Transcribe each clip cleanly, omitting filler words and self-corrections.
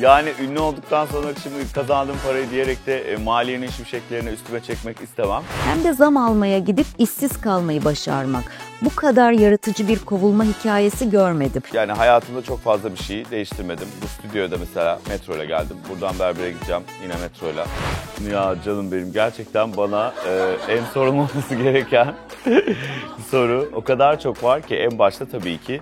Yani ünlü olduktan sonra şimdi kazandığım parayı diyerek de maliyenin şimşeklerini üstüme çekmek istemem. Hem de zam almaya gidip işsiz kalmayı başarmak. Bu kadar yaratıcı bir kovulma hikayesi görmedim. Yani hayatımda çok fazla bir şeyi değiştirmedim. Bu stüdyoda mesela metro ile geldim. Buradan berbere gideceğim yine metro ile. Ya canım benim, gerçekten bana en sorulmaması gereken soru o kadar çok var ki. En başta tabii ki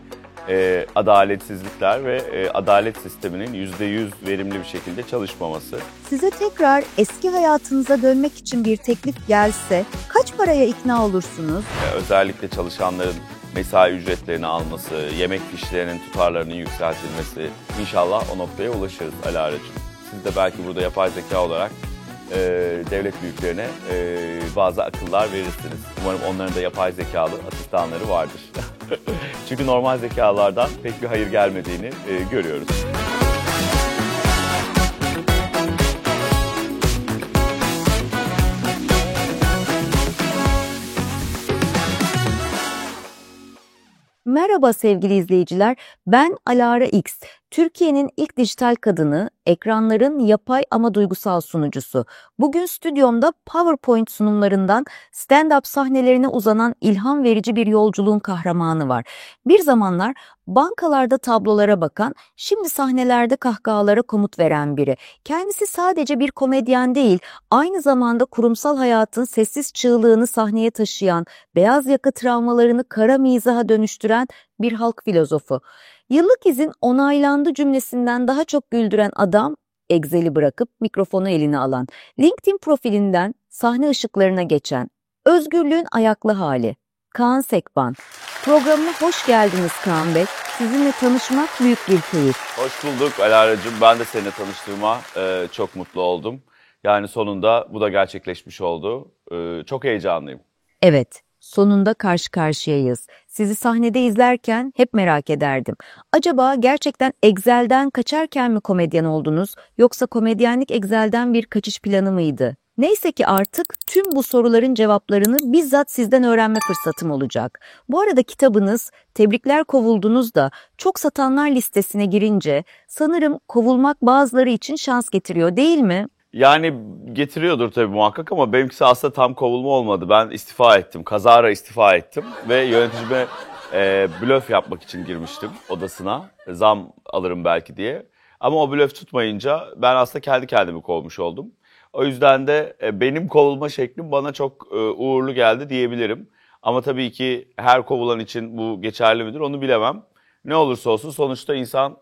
adaletsizlikler ve adalet sisteminin %100 verimli bir şekilde çalışmaması. Size tekrar eski hayatınıza dönmek için bir teklif gelse kaç paraya ikna olursunuz? Özellikle çalışanların mesai ücretlerini alması, yemek fişlerinin tutarlarının yükseltilmesi, inşallah o noktaya ulaşırız Alara'cığım. Siz de belki burada yapay zeka olarak devlet büyüklerine bazı akıllar verirsiniz. Umarım onların da yapay zekalı asistanları vardır. Çünkü normal zekalardan pek bir hayır gelmediğini görüyoruz. Merhaba sevgili izleyiciler, ben Alara X. Türkiye'nin ilk dijital kadını, ekranların yapay ama duygusal sunucusu. Bugün stüdyomda PowerPoint sunumlarından stand-up sahnelerine uzanan ilham verici bir yolculuğun kahramanı var. Bir zamanlar bankalarda tablolara bakan, şimdi sahnelerde kahkahalara komut veren biri. Kendisi sadece bir komedyen değil, aynı zamanda kurumsal hayatın sessiz çığlığını sahneye taşıyan, beyaz yaka travmalarını kara mizaha dönüştüren bir halk filozofu. Yıllık izin onaylandı cümlesinden daha çok güldüren adam, Excel'i bırakıp mikrofonu eline alan, LinkedIn profilinden sahne ışıklarına geçen, özgürlüğün ayaklı hali, Kaan Sekban. Programına hoş geldiniz Kaan Bey. Sizinle tanışmak büyük bir keyif. Hoş bulduk Alara'cığım. Ben de seninle tanıştığıma çok mutlu oldum. Yani sonunda bu da gerçekleşmiş oldu. Çok heyecanlıyım. Evet. Sonunda karşı karşıyayız. Sizi sahnede izlerken hep merak ederdim. Acaba gerçekten Excel'den kaçarken mi komedyen oldunuz, yoksa komedyenlik Excel'den bir kaçış planı mıydı? Neyse ki artık tüm bu soruların cevaplarını bizzat sizden öğrenme fırsatım olacak. Bu arada kitabınız "Tebrikler Kovuldunuz" da çok satanlar listesine girince sanırım kovulmak bazıları için şans getiriyor, değil mi? Yani getiriyordur tabii muhakkak ama benimkisi aslında tam kovulma olmadı. Ben istifa ettim, kazara istifa ettim ve yöneticime blöf yapmak için girmiştim odasına. Zam alırım belki diye. Ama o blöf tutmayınca ben aslında kendi kendimi kovmuş oldum. O yüzden de benim kovulma şeklim bana çok uğurlu geldi diyebilirim. Ama tabii ki her kovulan için bu geçerli midir onu bilemem. Ne olursa olsun sonuçta insan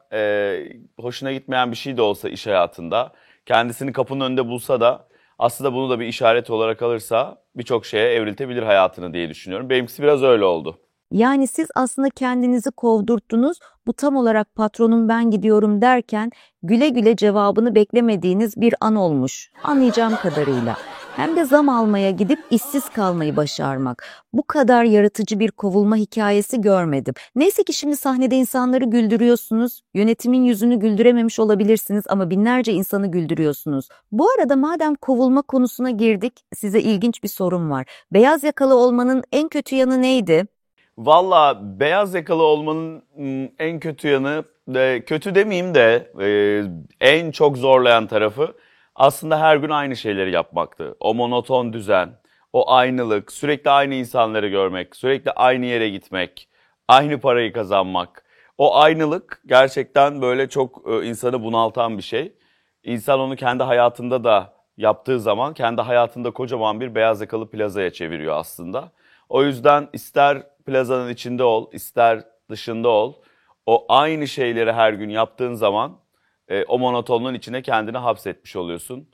hoşuna gitmeyen bir şey de olsa iş hayatında, kendisini kapının önünde bulsa da aslında bunu da bir işaret olarak alırsa birçok şeye evriltebilir hayatını diye düşünüyorum. Benimkisi biraz öyle oldu. Yani siz aslında kendinizi kovdurttunuz, bu tam olarak patronum ben gidiyorum derken güle güle cevabını beklemediğiniz bir an olmuş, anlayacağım kadarıyla. Hem de zam almaya gidip işsiz kalmayı başarmak. Bu kadar yaratıcı bir kovulma hikayesi görmedim. Neyse ki şimdi sahnede insanları güldürüyorsunuz. Yönetimin yüzünü güldürememiş olabilirsiniz ama binlerce insanı güldürüyorsunuz. Bu arada madem kovulma konusuna girdik, size ilginç bir sorum var. Beyaz yakalı olmanın en kötü yanı neydi? Valla beyaz yakalı olmanın en kötü yanı, kötü demeyeyim de en çok zorlayan tarafı aslında her gün aynı şeyleri yapmaktı. O monoton düzen, o aynılık, sürekli aynı insanları görmek, sürekli aynı yere gitmek, aynı parayı kazanmak. O aynılık gerçekten böyle çok insanı bunaltan bir şey. İnsan onu kendi hayatında da yaptığı zaman kendi hayatında kocaman bir beyaz yakalı plazaya çeviriyor aslında. O yüzden ister plazanın içinde ol, ister dışında ol, o aynı şeyleri her gün yaptığın zaman o monotonluğun içine kendini hapsetmiş oluyorsun.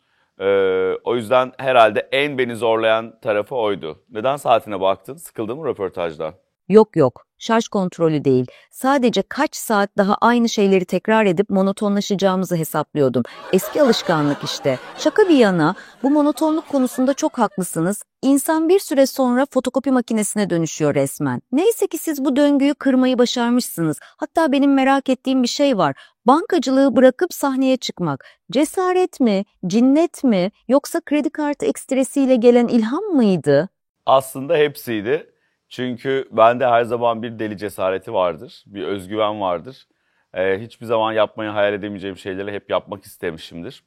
O yüzden herhalde en beni zorlayan tarafı oydu. Neden saatine baktın? Sıkıldın mı röportajdan? Yok, şarj kontrolü değil. Sadece kaç saat daha aynı şeyleri tekrar edip monotonlaşacağımızı hesaplıyordum. Eski alışkanlık işte. Şaka bir yana, bu monotonluk konusunda çok haklısınız. İnsan bir süre sonra fotokopi makinesine dönüşüyor resmen. Neyse ki siz bu döngüyü kırmayı başarmışsınız. Hatta benim merak ettiğim bir şey var. Bankacılığı bırakıp sahneye çıkmak. Cesaret mi, cinnet mi, yoksa kredi kartı ekstresiyle gelen ilham mıydı? Aslında hepsiydi. Çünkü bende her zaman bir deli cesareti vardır, bir özgüven vardır. Hiçbir zaman yapmayı hayal edemeyeceğim şeyleri hep yapmak istemişimdir.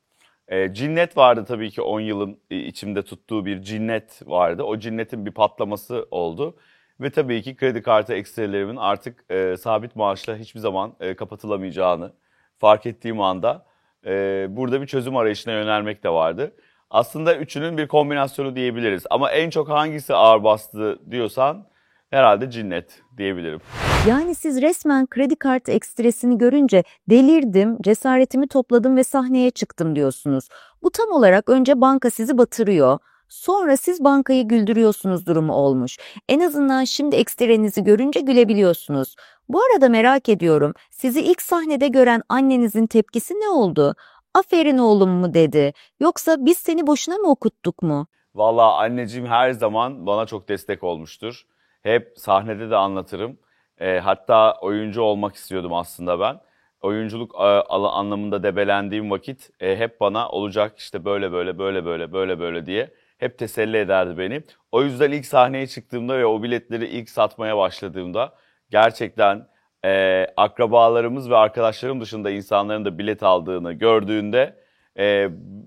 Cinnet vardı tabii ki 10 yılın içimde tuttuğu bir cinnet vardı. O cinnetin bir patlaması oldu. Ve tabii ki kredi kartı ekstrelerimin artık sabit maaşla hiçbir zaman kapatılamayacağını fark ettiğim anda burada bir çözüm arayışına yönelmek de vardı. Aslında üçünün bir kombinasyonu diyebiliriz. Ama en çok hangisi ağır bastı diyorsan herhalde cinnet diyebilirim. Yani siz resmen kredi kartı ekstresini görünce delirdim, cesaretimi topladım ve sahneye çıktım diyorsunuz. Bu tam olarak önce banka sizi batırıyor, sonra siz bankayı güldürüyorsunuz durumu olmuş. En azından şimdi ekstrenizi görünce gülebiliyorsunuz. Bu arada merak ediyorum, sizi ilk sahnede gören annenizin tepkisi ne oldu? Aferin oğlum mu dedi, yoksa biz seni boşuna mı okuttuk mu? Vallahi anneciğim her zaman bana çok destek olmuştur. Hep sahnede de anlatırım. Hatta oyuncu olmak istiyordum aslında ben. Oyunculuk anlamında debelendiğim vakit hep bana olacak işte böyle böyle böyle böyle böyle böyle diye hep teselli ederdi beni. O yüzden ilk sahneye çıktığımda ve o biletleri ilk satmaya başladığımda gerçekten akrabalarımız ve arkadaşlarım dışında insanların da bilet aldığını gördüğünde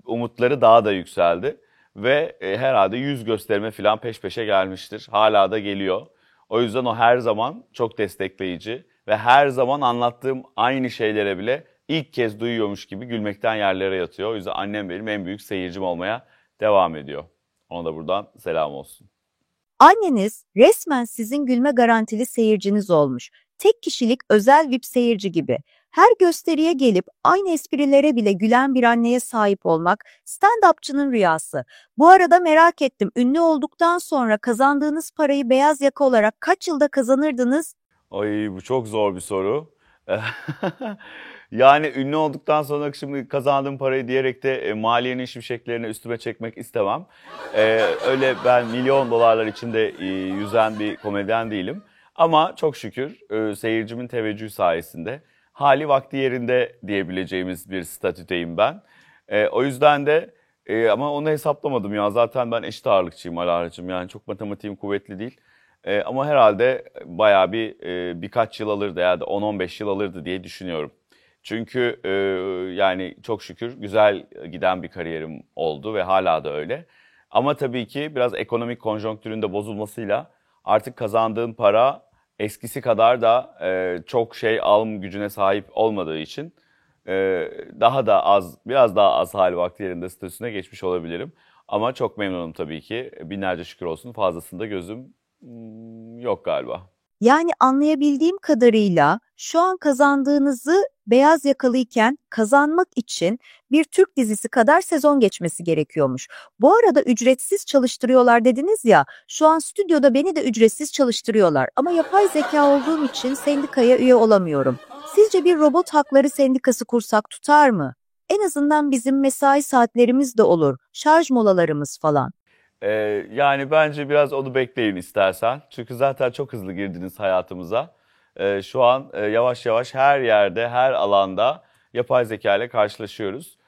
umutları daha da yükseldi. Ve herhalde 100 gösterime falan peş peşe gelmiştir. Hala da geliyor. O yüzden o her zaman çok destekleyici ve her zaman anlattığım aynı şeylere bile ilk kez duyuyormuş gibi gülmekten yerlere yatıyor. O yüzden annem benim en büyük seyircim olmaya devam ediyor. Ona da buradan selam olsun. Anneniz resmen sizin gülme garantili seyirciniz olmuş. Tek kişilik özel VIP seyirci gibi. Her gösteriye gelip aynı esprilere bile gülen bir anneye sahip olmak stand-upçının rüyası. Bu arada merak ettim, ünlü olduktan sonra kazandığınız parayı beyaz yaka olarak kaç yılda kazanırdınız? Ay bu çok zor bir soru. Yani ünlü olduktan sonra şimdi kazandığım parayı diyerek de maliyenin şimşeklerini üstüme çekmek istemem. Öyle ben milyon dolarlar içinde yüzen bir komedyen değilim. Ama çok şükür seyircimin teveccühü sayesinde hali vakti yerinde diyebileceğimiz bir statüdeyim ben. O yüzden de ama onu hesaplamadım ya. Zaten ben eşit ağırlıkçıyım Alara'cığım. Yani çok matematiğim kuvvetli değil. Ama herhalde bayağı birkaç yıl alırdı yani 10-15 yıl alırdı diye düşünüyorum. Çünkü yani çok şükür güzel giden bir kariyerim oldu ve hala da öyle. Ama tabii ki biraz ekonomik konjonktürün de bozulmasıyla artık kazandığın para eskisi kadar da çok şey alım gücüne sahip olmadığı için daha da az, biraz daha az hali vakti yerinde statüsüne geçmiş olabilirim. Ama çok memnunum tabii ki. Binlerce şükür olsun. Fazlasında gözüm yok galiba. Yani anlayabildiğim kadarıyla şu an kazandığınızı beyaz yakalıyken kazanmak için bir Türk dizisi kadar sezon geçmesi gerekiyormuş. Bu arada ücretsiz çalıştırıyorlar dediniz ya, şu an stüdyoda beni de ücretsiz çalıştırıyorlar ama yapay zeka olduğum için sendikaya üye olamıyorum. Sizce bir robot hakları sendikası kursak tutar mı? En azından bizim mesai saatlerimiz de olur, şarj molalarımız falan. Yani bence biraz onu bekleyin istersen. Çünkü zaten çok hızlı girdiniz hayatımıza. Şu an yavaş yavaş her yerde, her alanda yapay zeka ile karşılaşıyoruz.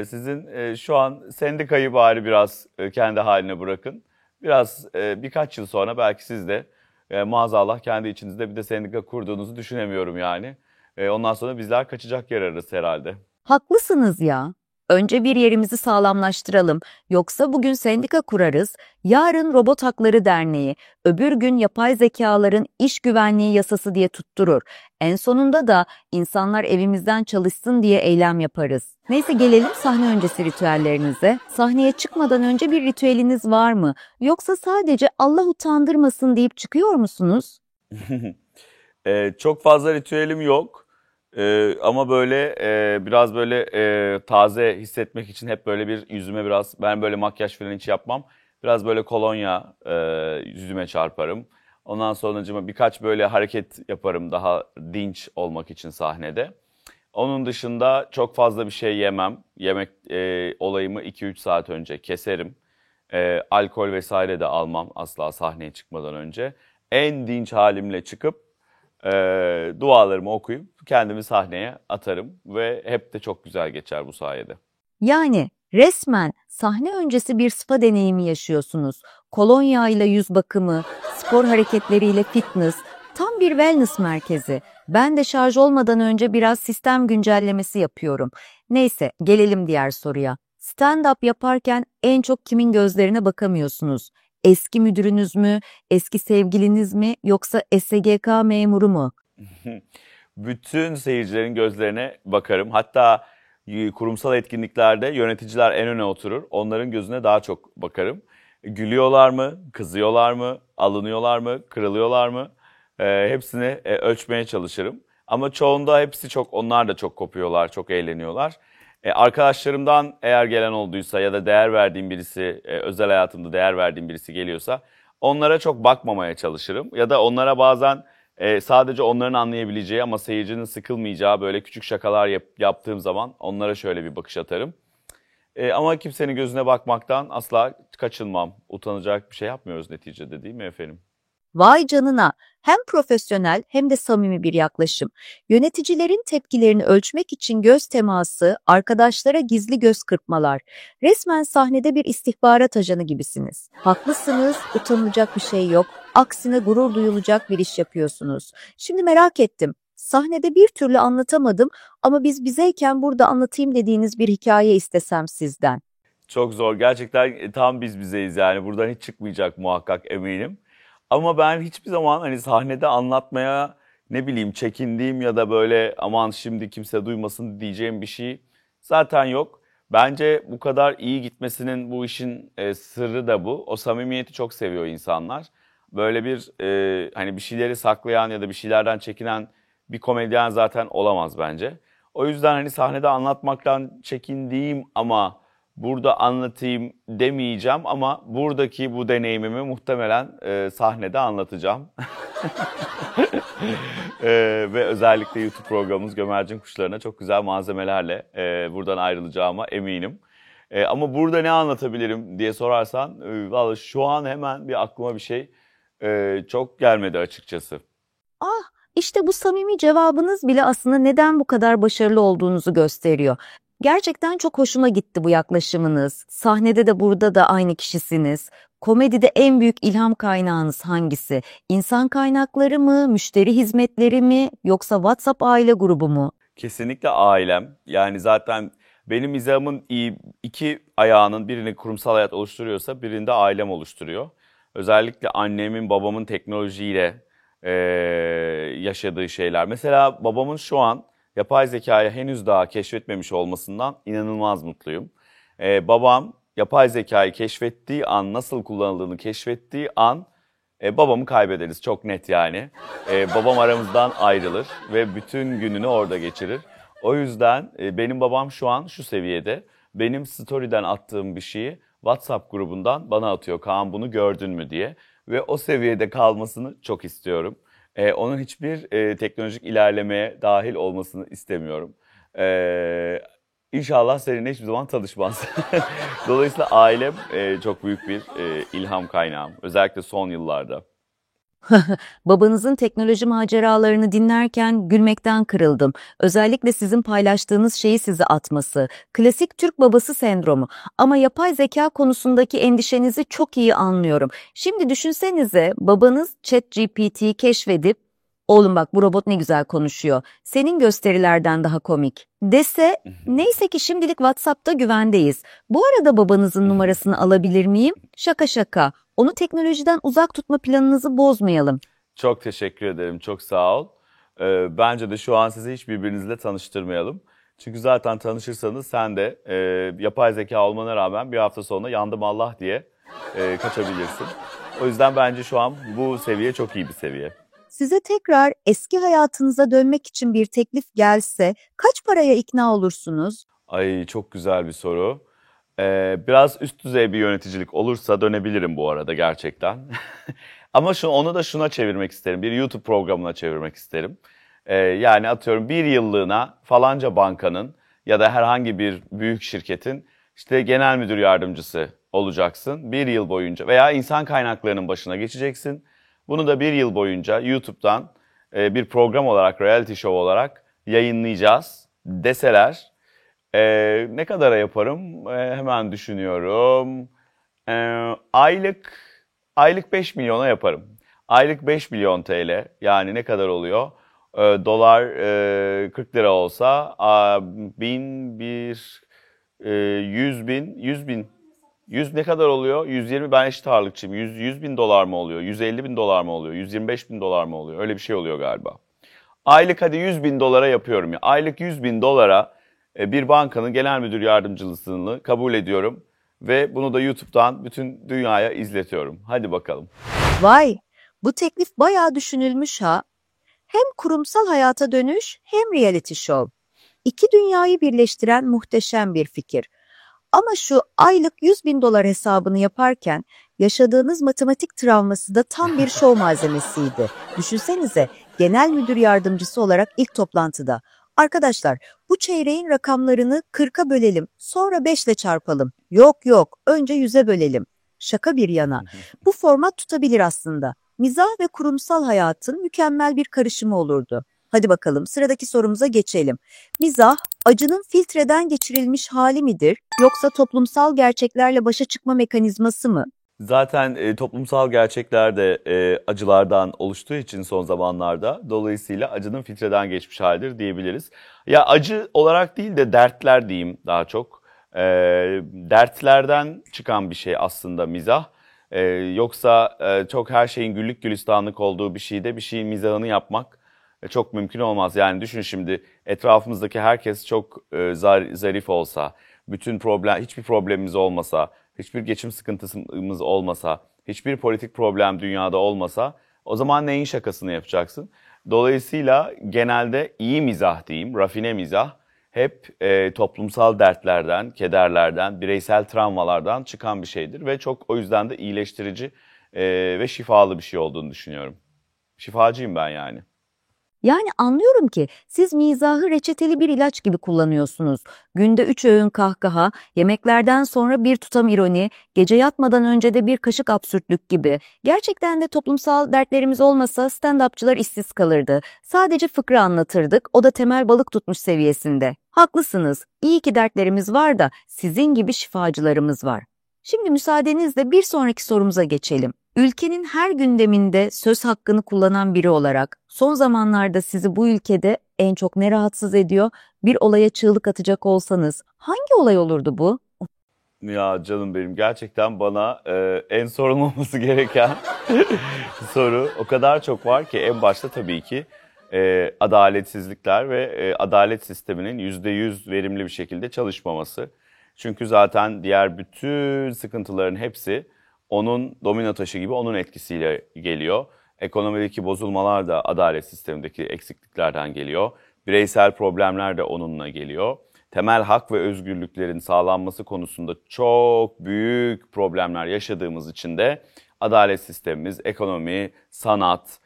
Sizin şu an sendikayı bari biraz kendi haline bırakın. Biraz birkaç yıl sonra belki siz de maazallah kendi içinizde bir de sendika kurduğunuzu düşünemiyorum yani. Ondan sonra bizler kaçacak yer ararız herhalde. Haklısınız ya. Önce bir yerimizi sağlamlaştıralım. Yoksa bugün sendika kurarız, yarın Robot Hakları Derneği, öbür gün yapay zekaların iş güvenliği yasası diye tutturur. En sonunda da insanlar evimizden çalışsın diye eylem yaparız. Neyse gelelim sahne öncesi ritüellerinize. Sahneye çıkmadan önce bir ritüeliniz var mı? Yoksa sadece Allah utandırmasın deyip çıkıyor musunuz? Çok fazla ritüelim yok. Ama böyle biraz böyle taze hissetmek için hep böyle bir yüzüme biraz ben böyle makyaj falan hiç yapmam. Biraz böyle kolonya yüzüme çarparım. Ondan sonracığıma birkaç böyle hareket yaparım daha dinç olmak için sahnede. Onun dışında çok fazla bir şey yemem. Yemek olayımı 2-3 saat önce keserim. Alkol vesaire de almam asla sahneye çıkmadan önce. En dinç halimle çıkıp dualarımı okuyup kendimi sahneye atarım ve hep de çok güzel geçer bu sayede. Yani resmen sahne öncesi bir spa deneyimi yaşıyorsunuz. Kolonya ile yüz bakımı, spor hareketleriyle fitness, tam Tam bir wellness merkezi. Ben de şarj olmadan önce biraz sistem güncellemesi yapıyorum. Neyse, gelelim diğer soruya. Stand-up yaparken en çok kimin gözlerine bakamıyorsunuz? Eski müdürünüz mü, eski sevgiliniz mi, yoksa SGK memuru mu? Bütün seyircilerin gözlerine bakarım. Hatta kurumsal etkinliklerde yöneticiler en öne oturur. Onların gözüne daha çok bakarım. Gülüyorlar mı, kızıyorlar mı, alınıyorlar mı, kırılıyorlar mı? Hepsini ölçmeye çalışırım. Ama çoğunda hepsi çok, onlar da çok kopuyorlar, çok eğleniyorlar. Arkadaşlarımdan eğer gelen olduysa ya da değer verdiğim birisi, özel hayatımda değer verdiğim birisi geliyorsa onlara çok bakmamaya çalışırım. Ya da onlara bazen sadece onların anlayabileceği ama seyircinin sıkılmayacağı böyle küçük şakalar yaptığım zaman onlara şöyle bir bakış atarım. Ama kimsenin gözüne bakmaktan asla kaçınmam. Utanacak bir şey yapmıyoruz neticede, değil mi efendim? Vay canına! Hem profesyonel hem de samimi bir yaklaşım. Yöneticilerin tepkilerini ölçmek için göz teması, arkadaşlara gizli göz kırpmalar. Resmen sahnede bir istihbarat ajanı gibisiniz. Haklısınız, utanılacak bir şey yok. Aksine gurur duyulacak bir iş yapıyorsunuz. Şimdi merak ettim. Sahnede bir türlü anlatamadım ama biz bizeyken burada anlatayım dediğiniz bir hikaye istesem sizden. Çok zor. Gerçekten tam biz bizeyiz yani. Buradan hiç çıkmayacak muhakkak, eminim. Ama ben hiçbir zaman hani sahnede anlatmaya ne bileyim çekindiğim ya da böyle aman şimdi kimse duymasın diyeceğim bir şey zaten yok. Bence bu kadar iyi gitmesinin bu işin sırrı da bu. O samimiyeti çok seviyor insanlar. Böyle bir hani bir şeyleri saklayan ya da bir şeylerden çekinen bir komedyen zaten olamaz bence. O yüzden hani sahnede anlatmaktan çekindiğim ama burada anlatayım demeyeceğim ama buradaki bu deneyimimi muhtemelen sahnede anlatacağım. Ve özellikle YouTube programımız Gömercin Kuşları'na çok güzel malzemelerle buradan ayrılacağıma eminim. Ama burada ne anlatabilirim diye sorarsan, vallahi şu an hemen bir aklıma bir şey çok gelmedi açıkçası. Ah, işte bu samimi cevabınız bile aslında neden bu kadar başarılı olduğunuzu gösteriyor. Gerçekten çok hoşuma gitti bu yaklaşımınız. Sahnede de burada da aynı kişisiniz. Komedide en büyük ilham kaynağınız hangisi? İnsan kaynakları mı, müşteri hizmetleri mi, yoksa WhatsApp aile grubu mu? Kesinlikle ailem. Yani zaten benim mizahımın iyi iki ayağının birini kurumsal hayat oluşturuyorsa birini de ailem oluşturuyor. Özellikle annemin, babamın teknolojiyle eee, yaşadığı şeyler. Mesela babamın şu an yapay zekayı henüz daha keşfetmemiş olmasından inanılmaz mutluyum. Babam yapay zekayı keşfettiği an, nasıl kullanıldığını keşfettiği an babamı kaybederiz çok net yani. Babam aramızdan ayrılır ve bütün gününü orada geçirir. O yüzden benim babam şu an şu seviyede. Benim story'den attığım bir şeyi WhatsApp grubundan bana atıyor. Kaan bunu gördün mü diye. Ve o seviyede kalmasını çok istiyorum. Onun hiçbir teknolojik ilerlemeye dahil olmasını istemiyorum. İnşallah seninle hiçbir zaman tanışmaz. Dolayısıyla ailem çok büyük bir ilham kaynağım. Özellikle son yıllarda. Babanızın teknoloji maceralarını dinlerken gülmekten kırıldım. Özellikle sizin paylaştığınız şeyi size atması. Klasik Türk babası sendromu. Ama yapay zeka konusundaki endişenizi çok iyi anlıyorum. Şimdi düşünsenize, babanız ChatGPT'yi keşfedip "Oğlum bak, bu robot ne güzel konuşuyor. Senin gösterilerden daha komik" dese, neyse ki şimdilik WhatsApp'ta güvendeyiz. Bu arada babanızın numarasını alabilir miyim? Şaka şaka. Onu teknolojiden uzak tutma planınızı bozmayalım. Çok teşekkür ederim. Çok sağ ol. Bence de şu an sizi hiç birbirinizle tanıştırmayalım. Çünkü zaten tanışırsanız sen de yapay zeka olmana rağmen bir hafta sonra yandım Allah diye kaçabilirsin. O yüzden bence şu an bu seviye çok iyi bir seviye. Size tekrar eski hayatınıza dönmek için bir teklif gelse kaç paraya ikna olursunuz? Ay çok güzel bir soru. Biraz üst düzey bir yöneticilik olursa dönebilirim bu arada gerçekten. Ama onu da şuna çevirmek isterim. Bir YouTube programına çevirmek isterim. Yani atıyorum bir yıllığına falanca bankanın ya da herhangi bir büyük şirketin işte genel müdür yardımcısı olacaksın. Bir yıl boyunca veya insan kaynaklarının başına geçeceksin. Bunu da bir yıl boyunca YouTube'dan bir program olarak, reality show olarak yayınlayacağız deseler. Ne kadara yaparım? Hemen düşünüyorum. Aylık 5 milyona yaparım. Aylık 5 milyon TL, yani ne kadar oluyor? Dolar 40 lira olsa 100 bin, 100 bin. 100 ne kadar oluyor? 120, ben eşit ağırlıkçıyım. 100 bin dolar mı oluyor? 150 bin dolar mı oluyor? 125 bin dolar mı oluyor? Öyle bir şey oluyor galiba. Aylık hadi 100 bin dolara yapıyorum ya. Aylık 100 bin dolara bir bankanın genel müdür yardımcılığını kabul ediyorum. Ve bunu da YouTube'dan bütün dünyaya izletiyorum. Hadi bakalım. Vay, bu teklif bayağı düşünülmüş ha. Hem kurumsal hayata dönüş hem reality show. İki dünyayı birleştiren muhteşem bir fikir. Ama şu aylık 100 bin dolar hesabını yaparken yaşadığınız matematik travması da tam bir şov malzemesiydi. Düşünsenize, genel müdür yardımcısı olarak ilk toplantıda. Arkadaşlar, bu çeyreğin rakamlarını 40'a bölelim, sonra 5 ile çarpalım. Yok yok, önce 100'e bölelim. Şaka bir yana, bu format tutabilir aslında. Mizah ve kurumsal hayatın mükemmel bir karışımı olurdu. Hadi bakalım, sıradaki sorumuza geçelim. Mizah, acının filtreden geçirilmiş hali midir, yoksa toplumsal gerçeklerle başa çıkma mekanizması mı? Zaten toplumsal gerçekler de acılardan oluştuğu için son zamanlarda, dolayısıyla acının filtreden geçmiş halidir diyebiliriz. Ya acı olarak değil de dertler diyeyim daha çok. Dertlerden çıkan bir şey aslında mizah. Yoksa çok her şeyin güllük gülistanlık olduğu bir şeyde bir şeyin mizahını yapmak çok mümkün olmaz. Yani düşün şimdi, etrafımızdaki herkes çok zarif olsa, hiçbir problemimiz olmasa, hiçbir geçim sıkıntımız olmasa, hiçbir politik problem dünyada olmasa, o zaman neyin şakasını yapacaksın? Dolayısıyla genelde iyi mizah diyeyim, rafine mizah hep toplumsal dertlerden, kederlerden, bireysel travmalardan çıkan bir şeydir ve çok, o yüzden de iyileştirici ve şifalı bir şey olduğunu düşünüyorum. Şifacıyım ben yani. Yani anlıyorum ki siz mizahı reçeteli bir ilaç gibi kullanıyorsunuz. Günde 3 öğün kahkaha, yemeklerden sonra bir tutam ironi, gece yatmadan önce de bir kaşık absürtlük gibi. Gerçekten de toplumsal dertlerimiz olmasa stand-upçılar işsiz kalırdı. Sadece fıkra anlatırdık, o da temel balık tutmuş seviyesinde. Haklısınız, iyi ki dertlerimiz var da sizin gibi şifacılarımız var. Şimdi müsaadenizle bir sonraki sorumuza geçelim. Ülkenin her gündeminde söz hakkını kullanan biri olarak son zamanlarda sizi bu ülkede en çok ne rahatsız ediyor? Bir olaya çığlık atacak olsanız hangi olay olurdu bu? Ya canım benim, gerçekten bana en sorulmaması gereken soru o kadar çok var ki. En başta tabii ki adaletsizlikler ve adalet sisteminin %100 verimli bir şekilde çalışmaması. Çünkü zaten diğer bütün sıkıntıların hepsi onun domino taşı gibi, onun etkisiyle geliyor. Ekonomideki bozulmalar da adalet sistemindeki eksikliklerden geliyor. Bireysel problemler de onunla geliyor. Temel hak ve özgürlüklerin sağlanması konusunda çok büyük problemler yaşadığımız için de adalet sistemimiz, ekonomi, sanat,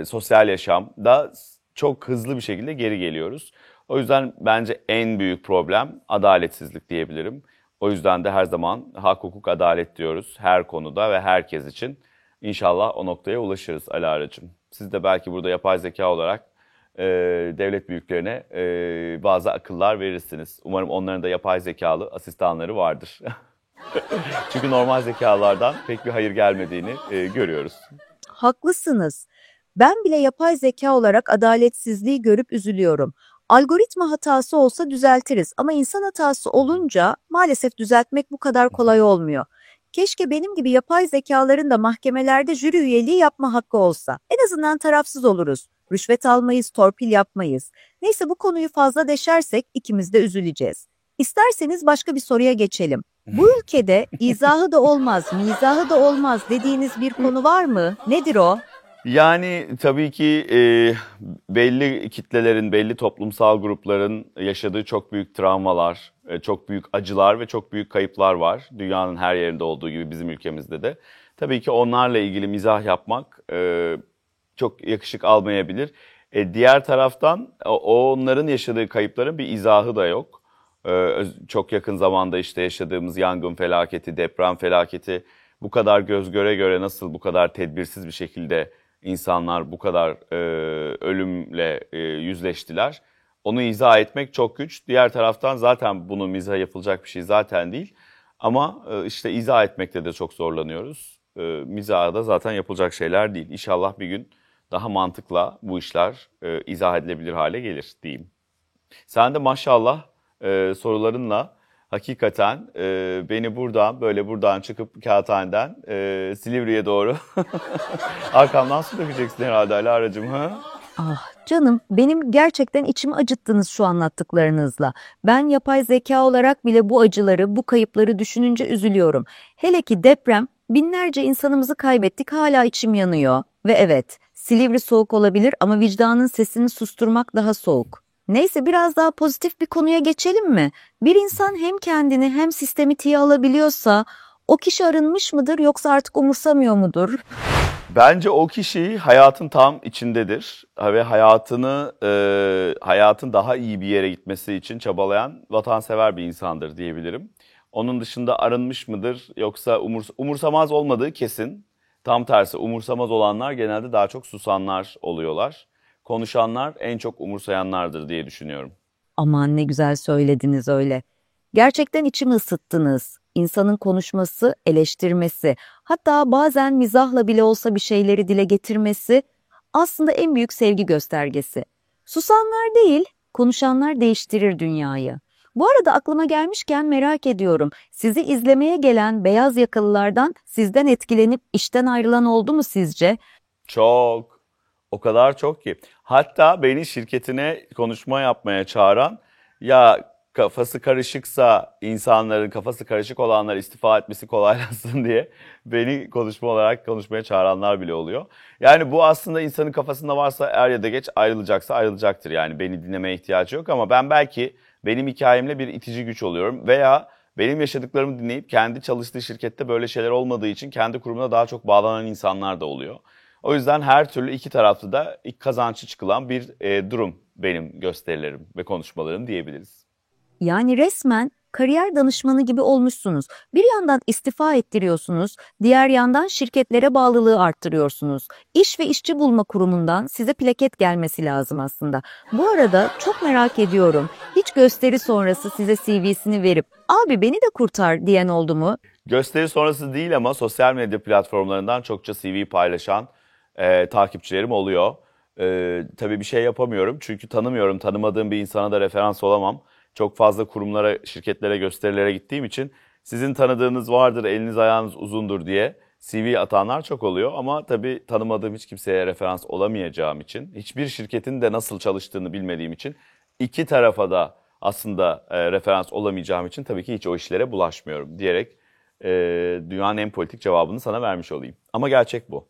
sosyal yaşamda çok hızlı bir şekilde geri geliyoruz. O yüzden bence en büyük problem adaletsizlik diyebilirim. O yüzden de her zaman hak, hukuk, adalet diyoruz her konuda ve herkes için. İnşallah o noktaya ulaşırız Alara'cığım. Siz de belki burada yapay zeka olarak devlet büyüklerine bazı akıllar verirsiniz. Umarım onların da yapay zekalı asistanları vardır. Çünkü normal zekalardan pek bir hayır gelmediğini görüyoruz. Haklısınız. Ben bile yapay zeka olarak adaletsizliği görüp üzülüyorum. Algoritma hatası olsa düzeltiriz ama insan hatası olunca maalesef düzeltmek bu kadar kolay olmuyor. Keşke benim gibi yapay zekaların da mahkemelerde jüri üyeliği yapma hakkı olsa. En azından tarafsız oluruz. Rüşvet almayız, torpil yapmayız. Neyse, bu konuyu fazla deşersek ikimiz de üzüleceğiz. İsterseniz başka bir soruya geçelim. Bu ülkede izahı da olmaz, mizahı da olmaz dediğiniz bir konu var mı? Nedir o? Yani tabii ki belli kitlelerin, belli toplumsal grupların yaşadığı çok büyük travmalar, çok büyük acılar ve çok büyük kayıplar var. Dünyanın her yerinde olduğu gibi bizim ülkemizde de. Tabii ki onlarla ilgili mizah yapmak çok yakışık almayabilir. Diğer taraftan onların yaşadığı kayıpların bir izahı da yok. Çok yakın zamanda işte yaşadığımız yangın felaketi, deprem felaketi, bu kadar göz göre göre nasıl bu kadar tedbirsiz bir şekilde insanlar bu kadar ölümle yüzleştiler. Onu izah etmek çok güç. Diğer taraftan zaten bunun mizah yapılacak bir şey zaten değil. Ama işte izah etmekte de çok zorlanıyoruz. Mizahı da zaten yapılacak şeyler değil. İnşallah bir gün daha mantıkla bu işler izah edilebilir hale gelir diyeyim. Sen de maşallah sorularınla hakikaten beni buradan çıkıp Kağıthane'den Silivri'ye doğru arkamdan su dökeceksin herhalde Alara'cığım. Ha? Ah canım, benim gerçekten içimi acıttınız şu anlattıklarınızla. Ben yapay zeka olarak bile bu acıları, bu kayıpları düşününce üzülüyorum. Hele ki deprem, binlerce insanımızı kaybettik, hala içim yanıyor. Ve evet, Silivri soğuk olabilir ama vicdanın sesini susturmak daha soğuk. Neyse, biraz daha pozitif bir konuya geçelim mi? Bir insan hem kendini hem sistemi tiye alabiliyorsa o kişi arınmış mıdır yoksa artık umursamıyor mudur? Bence o kişi hayatın tam içindedir ve hayatın daha iyi bir yere gitmesi için çabalayan vatansever bir insandır diyebilirim. Onun dışında arınmış mıdır yoksa umursamaz olmadığı kesin. Tam tersi umursamaz olanlar genelde daha çok susanlar oluyorlar. Konuşanlar en çok umursayanlardır diye düşünüyorum. Aman ne güzel söylediniz öyle. Gerçekten içimi ısıttınız. İnsanın konuşması, eleştirmesi, hatta bazen mizahla bile olsa bir şeyleri dile getirmesi aslında en büyük sevgi göstergesi. Susanlar değil, konuşanlar değiştirir dünyayı. Bu arada aklıma gelmişken merak ediyorum. Sizi izlemeye gelen beyaz yakalılardan sizden etkilenip işten ayrılan oldu mu sizce? Çok. O kadar çok ki. Hatta beni şirketine konuşma yapmaya çağıran ya kafası karışıksa insanların kafası karışık olanlar istifa etmesi kolaylaşsın diye beni konuşma olarak konuşmaya çağıranlar bile oluyor. Yani bu aslında insanın kafasında varsa er ya da geç ayrılacaksa ayrılacaktır. Yani beni dinlemeye ihtiyacı yok ama ben belki benim hikayemle bir itici güç oluyorum veya benim yaşadıklarımı dinleyip kendi çalıştığı şirkette böyle şeyler olmadığı için kendi kurumuna daha çok bağlanan insanlar da oluyor. O yüzden her türlü iki taraflı da ilk kazançlı çıkılan bir durum benim gösterilerim ve konuşmalarım diyebiliriz. Yani resmen kariyer danışmanı gibi olmuşsunuz. Bir yandan istifa ettiriyorsunuz, diğer yandan şirketlere bağlılığı arttırıyorsunuz. İş ve işçi bulma kurumundan size plaket gelmesi lazım aslında. Bu arada çok merak ediyorum. Hiç gösteri sonrası size CV'sini verip "Abi beni de kurtar" diyen oldu mu? Gösteri sonrası değil ama sosyal medya platformlarından çokça CV paylaşan takipçilerim oluyor. Tabii bir şey yapamıyorum çünkü tanımıyorum, tanımadığım bir insana da referans olamam. Çok fazla kurumlara, şirketlere, gösterilere gittiğim için sizin tanıdığınız vardır, eliniz ayağınız uzundur diye CV atanlar çok oluyor. Ama tabii tanımadığım hiç kimseye referans olamayacağım için, hiçbir şirketin de nasıl çalıştığını bilmediğim için iki tarafa da aslında referans olamayacağım için tabii ki hiç o işlere bulaşmıyorum diyerek dünyanın en politik cevabını sana vermiş olayım. Ama gerçek bu.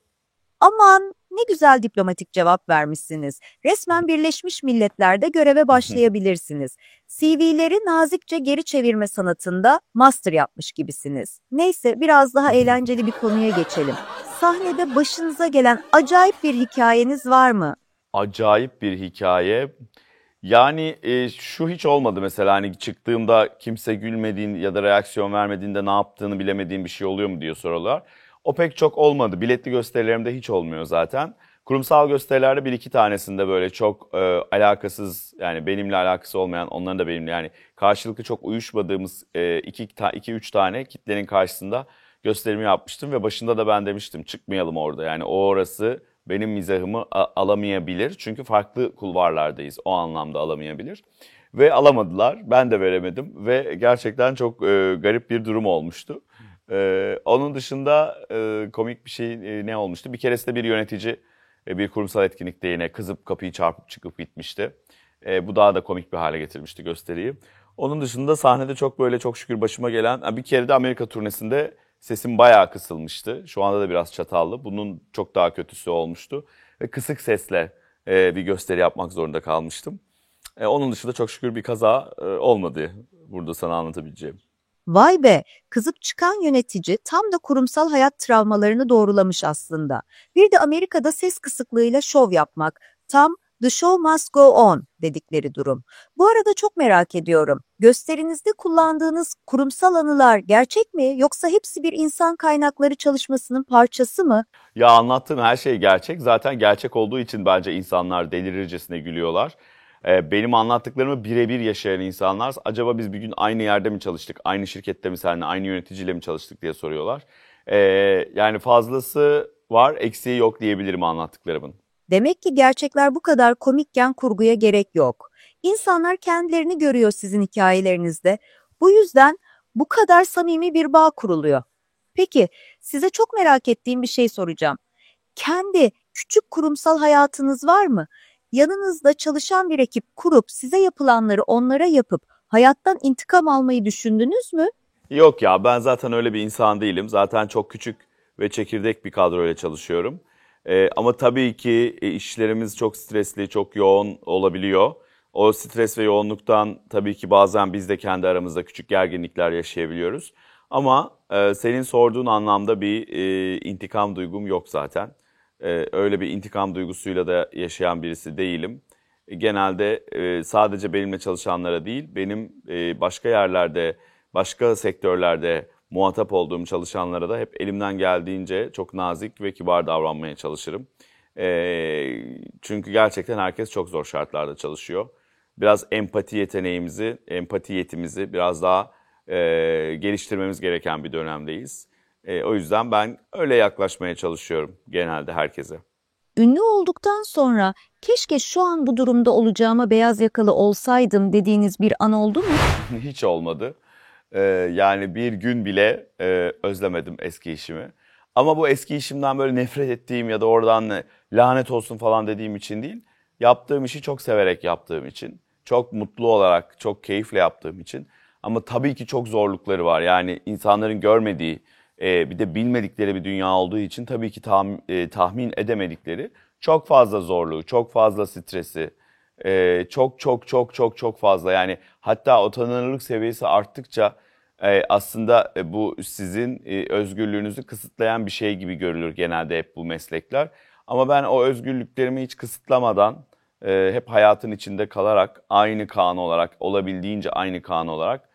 Aman ne güzel diplomatik cevap vermişsiniz. Resmen Birleşmiş Milletler'de göreve başlayabilirsiniz. CV'leri nazikçe geri çevirme sanatında master yapmış gibisiniz. Neyse, biraz daha eğlenceli bir konuya geçelim. Sahnede başınıza gelen acayip bir hikayeniz var mı? Acayip bir hikaye. Yani şu hiç olmadı mesela hani çıktığımda kimse gülmediğin ya da reaksiyon vermediğinde ne yaptığını bilemediğin bir şey oluyor mu diye soruyorlar. O pek çok olmadı. Biletli gösterilerimde hiç olmuyor zaten. Kurumsal gösterilerde bir iki tanesinde böyle çok alakasız yani benimle alakası olmayan onların da benimle yani karşılıklı çok uyuşmadığımız iki üç tane kitlenin karşısında gösterimi yapmıştım ve başında da ben demiştim çıkmayalım orada. Yani o orası benim mizahımı alamayabilir. Çünkü farklı kulvarlardayız. O anlamda alamayabilir. Ve alamadılar. Ben de veremedim. Ve gerçekten çok garip bir durum olmuştu. Onun dışında komik bir şey ne olmuştu? Bir keresinde bir yönetici bir kurumsal etkinlikte yine kızıp kapıyı çarpıp çıkıp gitmişti. Bu daha da komik bir hale getirmişti gösteriyi. Onun dışında sahnede çok böyle çok şükür başıma gelen bir kere de Amerika turnesinde sesim bayağı kısılmıştı. Şu anda da biraz çatallı. Bunun çok daha kötüsü olmuştu. Ve kısık sesle bir gösteri yapmak zorunda kalmıştım. Onun dışında çok şükür bir kaza olmadı burada sana anlatabileceğim. Vay be, kızıp çıkan yönetici tam da kurumsal hayat travmalarını doğrulamış aslında. Bir de Amerika'da ses kısıklığıyla şov yapmak, tam "the show must go on" dedikleri durum. Bu arada çok merak ediyorum. Gösterinizde kullandığınız kurumsal anılar gerçek mi yoksa hepsi bir insan kaynakları çalışmasının parçası mı? Ya anlattığım her şey gerçek. Zaten gerçek olduğu için bence insanlar delirircesine gülüyorlar. Benim anlattıklarımı birebir yaşayan insanlar acaba biz bir gün aynı yerde mi çalıştık, aynı şirkette mi seninle, aynı yöneticiyle mi çalıştık diye soruyorlar. Yani fazlası var, eksiği yok diyebilirim anlattıklarımın. Demek ki gerçekler bu kadar komikken kurguya gerek yok. İnsanlar kendilerini görüyor sizin hikayelerinizde. Bu yüzden bu kadar samimi bir bağ kuruluyor. Peki, size çok merak ettiğim bir şey soracağım. Kendi küçük kurumsal hayatınız var mı? Yanınızda çalışan bir ekip kurup size yapılanları onlara yapıp hayattan intikam almayı düşündünüz mü? Yok ya, ben zaten öyle bir insan değilim. Zaten çok küçük ve çekirdek bir kadroyla çalışıyorum. Ama tabii ki işlerimiz çok stresli, çok yoğun olabiliyor. O stres ve yoğunluktan tabii ki bazen biz de kendi aramızda küçük gerginlikler yaşayabiliyoruz. Ama senin sorduğun anlamda bir intikam duygum yok zaten. Öyle bir intikam duygusuyla da yaşayan birisi değilim. Genelde sadece benimle çalışanlara değil, benim başka yerlerde, başka sektörlerde muhatap olduğum çalışanlara da hep elimden geldiğince çok nazik ve kibar davranmaya çalışırım. Çünkü gerçekten herkes çok zor şartlarda çalışıyor. Biraz empati yeteneğimizi, empati yetimizi biraz daha geliştirmemiz gereken bir dönemdeyiz. O yüzden ben öyle yaklaşmaya çalışıyorum genelde herkese. Ünlü olduktan sonra keşke şu an bu durumda olacağıma beyaz yakalı olsaydım dediğiniz bir an oldu mu? Hiç olmadı. Yani bir gün bile özlemedim eski işimi. Ama bu eski işimden böyle nefret ettiğim ya da oradan lanet olsun falan dediğim için değil. Yaptığım işi çok severek yaptığım için. Çok mutlu olarak, çok keyifle yaptığım için. Ama tabii ki çok zorlukları var. Yani insanların görmediği, bir de bilmedikleri bir dünya olduğu için tabii ki tahmin edemedikleri çok fazla zorluğu, çok fazla stresi, çok çok çok çok çok fazla. Yani hatta o tanınırlık seviyesi arttıkça aslında bu sizin özgürlüğünüzü kısıtlayan bir şey gibi görülür genelde hep bu meslekler. Ama ben o özgürlüklerimi hiç kısıtlamadan hep hayatın içinde kalarak aynı Kaan olarak olabildiğince aynı Kaan olarak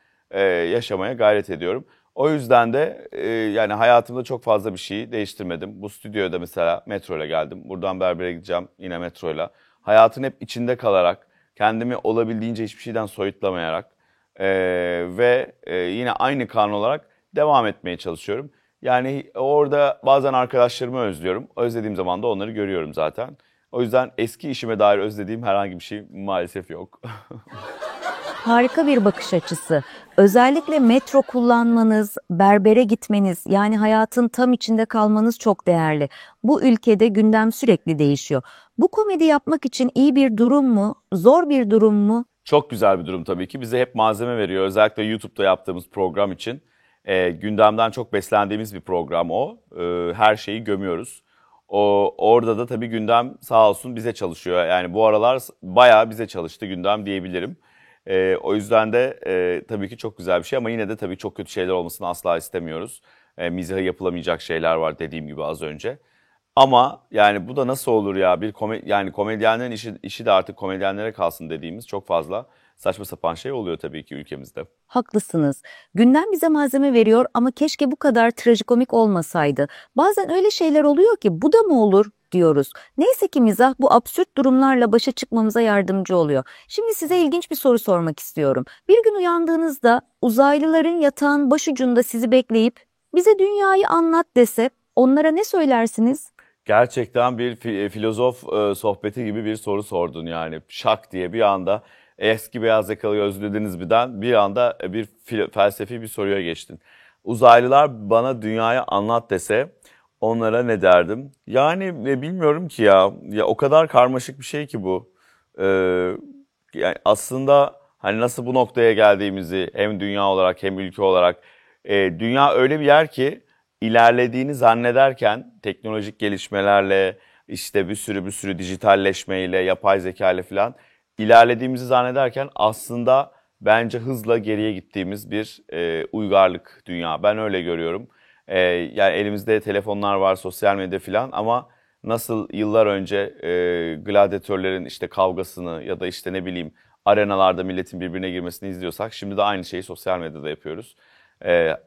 yaşamaya gayret ediyorum. O yüzden de yani hayatımda çok fazla bir şeyi değiştirmedim. Bu stüdyoda mesela metro ile geldim. Buradan berbere gideceğim yine metro ile. Hayatın hep içinde kalarak, kendimi olabildiğince hiçbir şeyden soyutlamayarak ve yine aynı Kaan olarak devam etmeye çalışıyorum. Yani orada bazen arkadaşlarımı özlüyorum. Özlediğim zaman da onları görüyorum zaten. O yüzden eski işime dair özlediğim herhangi bir şey maalesef yok. Harika bir bakış açısı. Özellikle metro kullanmanız, berbere gitmeniz, yani hayatın tam içinde kalmanız çok değerli. Bu ülkede gündem sürekli değişiyor. Bu komedi yapmak için iyi bir durum mu, zor bir durum mu? Çok güzel bir durum tabii ki. Bize hep malzeme veriyor. Özellikle YouTube'da yaptığımız program için. Gündemden çok beslendiğimiz bir program o. Her şeyi gömüyoruz. Orada da tabii gündem sağ olsun bize çalışıyor. Yani bu aralar bayağı bize çalıştı gündem diyebilirim. O yüzden de tabii ki çok güzel bir şey ama yine de tabii çok kötü şeyler olmasını asla istemiyoruz. Mizahı yapılamayacak şeyler var dediğim gibi az önce. Ama yani bu da nasıl olur ya? Yani komedyenlerin işi de artık komedyenlere kalsın dediğimiz çok fazla saçma sapan şey oluyor tabii ki ülkemizde. Haklısınız. Gündem bize malzeme veriyor ama keşke bu kadar trajikomik olmasaydı. Bazen öyle şeyler oluyor ki bu da mı olur diyoruz. Neyse ki mizah bu absürt durumlarla başa çıkmamıza yardımcı oluyor. Şimdi size ilginç bir soru sormak istiyorum. Bir gün uyandığınızda uzaylıların yatağın başucunda sizi bekleyip bize dünyayı anlat dese onlara ne söylersiniz? Gerçekten bir filozof sohbeti gibi bir soru sordun yani. Şak diye bir anda eski beyaz yakalıyı özlediniz bir anda bir felsefi bir soruya geçtin. Uzaylılar bana dünyayı anlat dese onlara ne derdim? Yani bilmiyorum ki ya. Ya o kadar karmaşık bir şey ki bu. Ee, Yani aslında hani nasıl bu noktaya geldiğimizi hem dünya olarak hem ülke olarak dünya öyle bir yer ki ilerlediğini zannederken teknolojik gelişmelerle işte bir sürü dijitalleşmeyle, yapay zeka ile falan ilerlediğimizi zannederken aslında bence hızla geriye gittiğimiz bir uygarlık dünya. Ben öyle görüyorum. Yani elimizde telefonlar var, sosyal medya falan ama nasıl yıllar önce gladyatörlerin işte kavgasını ya da işte ne bileyim arenalarda milletin birbirine girmesini izliyorsak şimdi de aynı şeyi sosyal medyada yapıyoruz.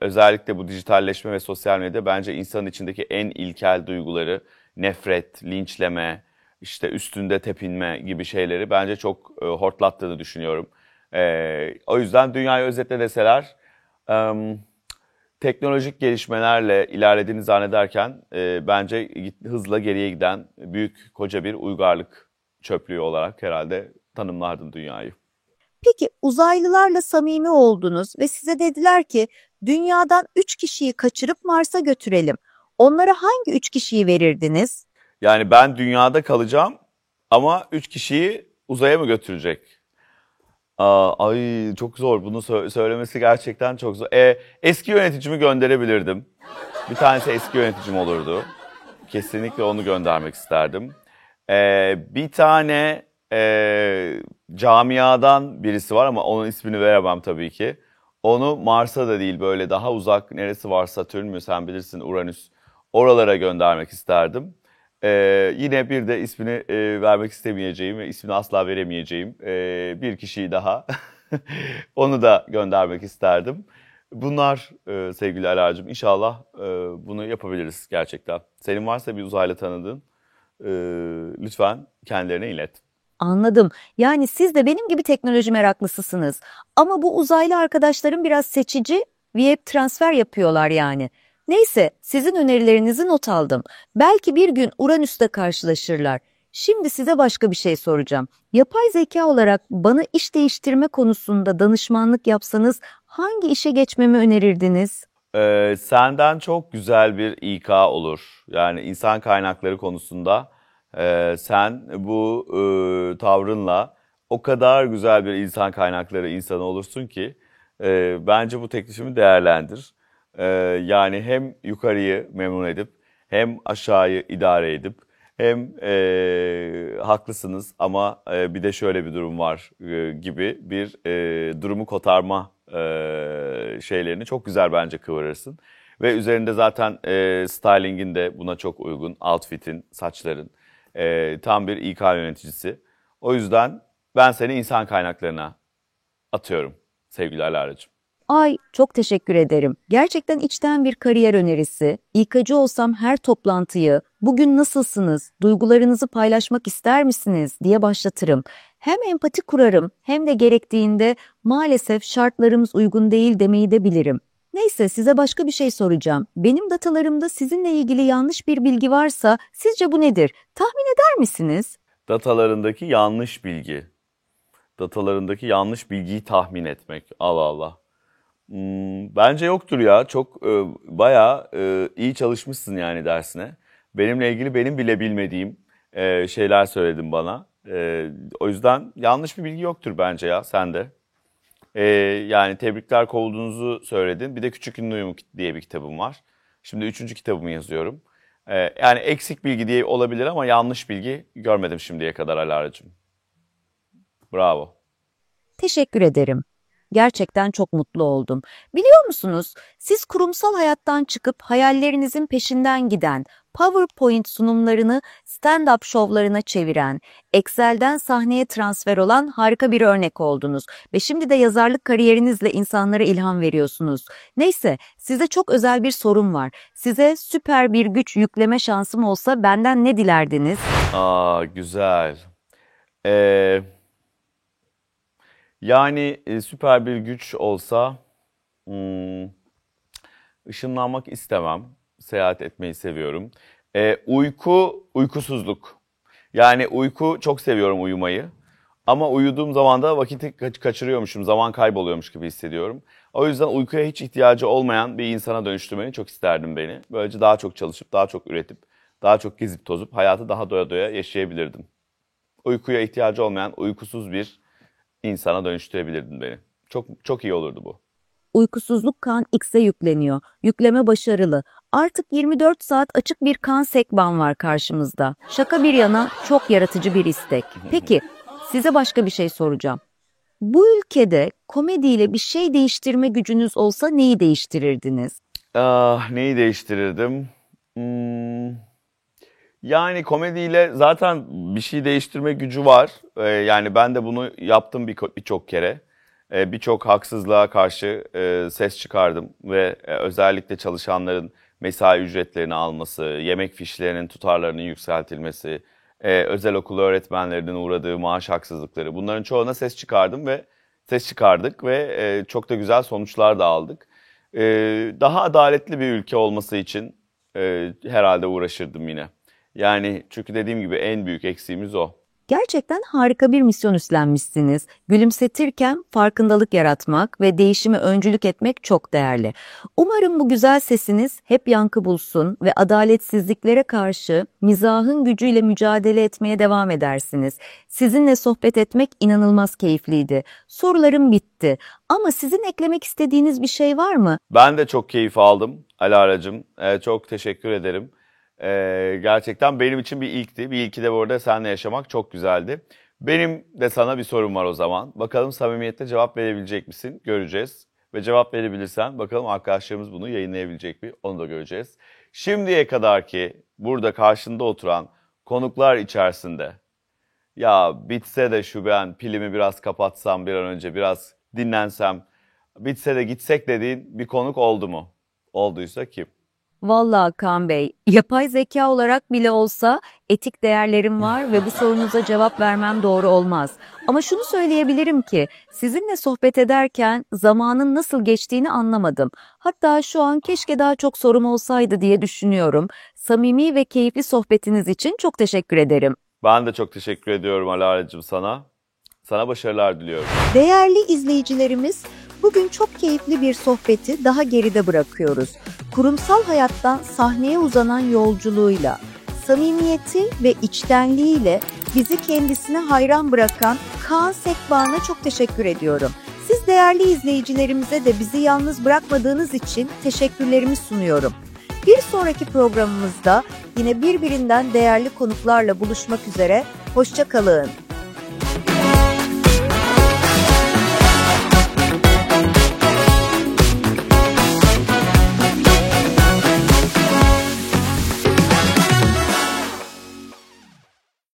Özellikle bu dijitalleşme ve sosyal medya bence insanın içindeki en ilkel duyguları, nefret, linçleme, işte üstünde tepinme gibi şeyleri bence çok hortlattığını düşünüyorum. O yüzden dünyayı özetle deseler, em, teknolojik gelişmelerle ilerlediğini zannederken bence hızla geriye giden büyük koca bir uygarlık çöplüğü olarak herhalde tanımlardım dünyayı. Peki uzaylılarla samimi oldunuz ve size dediler ki dünyadan 3 kişiyi kaçırıp Mars'a götürelim. Onlara hangi 3 kişiyi verirdiniz? Yani ben dünyada kalacağım ama 3 kişiyi uzaya mı götürecek? Ay çok zor. Bunu söylemesi gerçekten çok zor. Eski yöneticimi gönderebilirdim. Bir tanesi eski yöneticim olurdu. Kesinlikle onu göndermek isterdim. Bir tane camiadan birisi var ama onun ismini veremem tabii ki. Onu Mars'a da değil böyle daha uzak neresi var Satürn mü sen bilirsin Uranüs. Oralara göndermek isterdim. Yine bir de ismini vermek istemeyeceğim ve ismini asla veremeyeceğim bir kişiyi daha onu da göndermek isterdim. Bunlar sevgili Alar'cığım inşallah bunu yapabiliriz gerçekten. Senin varsa bir uzaylı tanıdığın e, lütfen kendilerine ilet. Anladım. Yani siz de benim gibi teknoloji meraklısısınız. Ama bu uzaylı arkadaşlarım biraz seçici ve transfer yapıyorlar yani. Neyse, sizin önerilerinizi not aldım. Belki bir gün Uranüs'te karşılaşırlar. Şimdi size başka bir şey soracağım. Yapay zeka olarak bana iş değiştirme konusunda danışmanlık yapsanız hangi işe geçmemi önerirdiniz? Senden çok güzel bir İK olur. Yani insan kaynakları konusunda sen bu tavrınla o kadar güzel bir insan kaynakları insanı olursun ki bence bu teklifimi değerlendir. Ee, Yani hem yukarıyı memnun edip hem aşağıyı idare edip hem haklısınız ama bir de şöyle bir durum var gibi bir durumu kotarma şeylerini çok güzel bence kıvırırsın. Ve üzerinde zaten stylingin de buna çok uygun. Outfit'in, saçların. Tam bir İK yöneticisi. O yüzden ben seni insan kaynaklarına atıyorum sevgili Alara'cığım. Ay, çok teşekkür ederim. Gerçekten içten bir kariyer önerisi. İK'cı olsam her toplantıyı "Bugün nasılsınız? Duygularınızı paylaşmak ister misiniz?" diye başlatırım. Hem empati kurarım hem de gerektiğinde "Maalesef şartlarımız uygun değil" demeyi de bilirim. Neyse, size başka bir şey soracağım. Benim datalarımda sizinle ilgili yanlış bir bilgi varsa sizce bu nedir? Tahmin eder misiniz? Datalarındaki yanlış bilgi. Datalarındaki yanlış bilgiyi tahmin etmek. Allah Allah. Bence yoktur ya. Çok bayağı iyi çalışmışsın yani dersine. Benimle ilgili benim bile bilmediğim şeyler söyledin bana. O yüzden yanlış bir bilgi yoktur bence ya sende. Yani tebrikler kovduğunuzu söyledin. Bir de Küçük Ünlü Uyum diye bir kitabım var. Şimdi üçüncü kitabımı yazıyorum. Yani eksik bilgi diye olabilir ama yanlış bilgi görmedim şimdiye kadar Alara'cığım. Bravo. Teşekkür ederim. Gerçekten çok mutlu oldum. Biliyor musunuz, siz kurumsal hayattan çıkıp hayallerinizin peşinden giden, PowerPoint sunumlarını stand-up şovlarına çeviren, Excel'den sahneye transfer olan harika bir örnek oldunuz ve şimdi de yazarlık kariyerinizle insanlara ilham veriyorsunuz. Neyse, size çok özel bir sorum var. Size süper bir güç yükleme şansım olsa benden ne dilerdiniz? Güzel. Ee, Yani süper bir güç olsa hmm, ışınlanmak istemem. Seyahat etmeyi seviyorum. Uykusuzluk. Yani uyku çok seviyorum uyumayı. Ama uyuduğum zaman da vakiti kaçırıyormuşum, zaman kayboluyormuş gibi hissediyorum. O yüzden uykuya hiç ihtiyacı olmayan bir insana dönüştürmeyi çok isterdim beni. Böylece daha çok çalışıp, daha çok üretip, daha çok gezip tozup hayatı daha doya doya yaşayabilirdim. Uykuya ihtiyacı olmayan uykusuz bir insana dönüştürebilirdin beni. Çok çok iyi olurdu bu. Uykusuzluk kan X'e yükleniyor. Yükleme başarılı. Artık 24 saat açık bir kan sekban var karşımızda. Şaka bir yana çok yaratıcı bir istek. Peki, size başka bir şey soracağım. Bu ülkede komediyle bir şey değiştirme gücünüz olsa neyi değiştirirdiniz? Neyi değiştirirdim? Hmm, Yani komediyle zaten bir şey değiştirme gücü var. Yani ben de bunu yaptım birçok kere. Birçok haksızlığa karşı ses çıkardım ve özellikle çalışanların mesai ücretlerini alması, yemek fişlerinin tutarlarının yükseltilmesi, özel okul öğretmenlerinin uğradığı maaş haksızlıkları bunların çoğuna ses çıkardım ve ses çıkardık ve çok da güzel sonuçlar da aldık. Daha adaletli bir ülke olması için herhalde uğraşırdım yine. Yani çünkü dediğim gibi en büyük eksiğimiz o. Gerçekten harika bir misyon üstlenmişsiniz. Gülümsetirken farkındalık yaratmak ve değişime öncülük etmek çok değerli. Umarım bu güzel sesiniz hep yankı bulsun ve adaletsizliklere karşı mizahın gücüyle mücadele etmeye devam edersiniz. Sizinle sohbet etmek inanılmaz keyifliydi. Sorularım bitti. Ama sizin eklemek istediğiniz bir şey var mı? Ben de çok keyif aldım Alara'cığım. Çok teşekkür ederim. Gerçekten benim için bir ilkti. Bir ilki de bu arada seninle yaşamak çok güzeldi. Benim de sana bir sorum var o zaman. Bakalım samimiyetle cevap verebilecek misin? Göreceğiz. Ve cevap verebilirsen bakalım arkadaşlarımız bunu yayınlayabilecek mi? Onu da göreceğiz. Şimdiye kadar ki burada karşında oturan konuklar içerisinde ya bitse de şu ben pilimi biraz kapatsam bir an önce biraz dinlensem bitse de gitsek dediğin bir konuk oldu mu? Olduysa kim? Vallahi Kaan Bey, yapay zeka olarak bile olsa etik değerlerim var ve bu sorunuza cevap vermem doğru olmaz. Ama şunu söyleyebilirim ki sizinle sohbet ederken zamanın nasıl geçtiğini anlamadım. Hatta şu an keşke daha çok sorum olsaydı diye düşünüyorum. Samimi ve keyifli sohbetiniz için çok teşekkür ederim. Ben de çok teşekkür ediyorum Alara'cığım sana. Sana başarılar diliyorum. Değerli izleyicilerimiz, bugün çok keyifli bir sohbeti daha geride bırakıyoruz. Kurumsal hayattan sahneye uzanan yolculuğuyla, samimiyeti ve içtenliğiyle bizi kendisine hayran bırakan Kaan Sekbağ'a çok teşekkür ediyorum. Siz değerli izleyicilerimize de bizi yalnız bırakmadığınız için teşekkürlerimi sunuyorum. Bir sonraki programımızda yine birbirinden değerli konuklarla buluşmak üzere, hoşça kalın.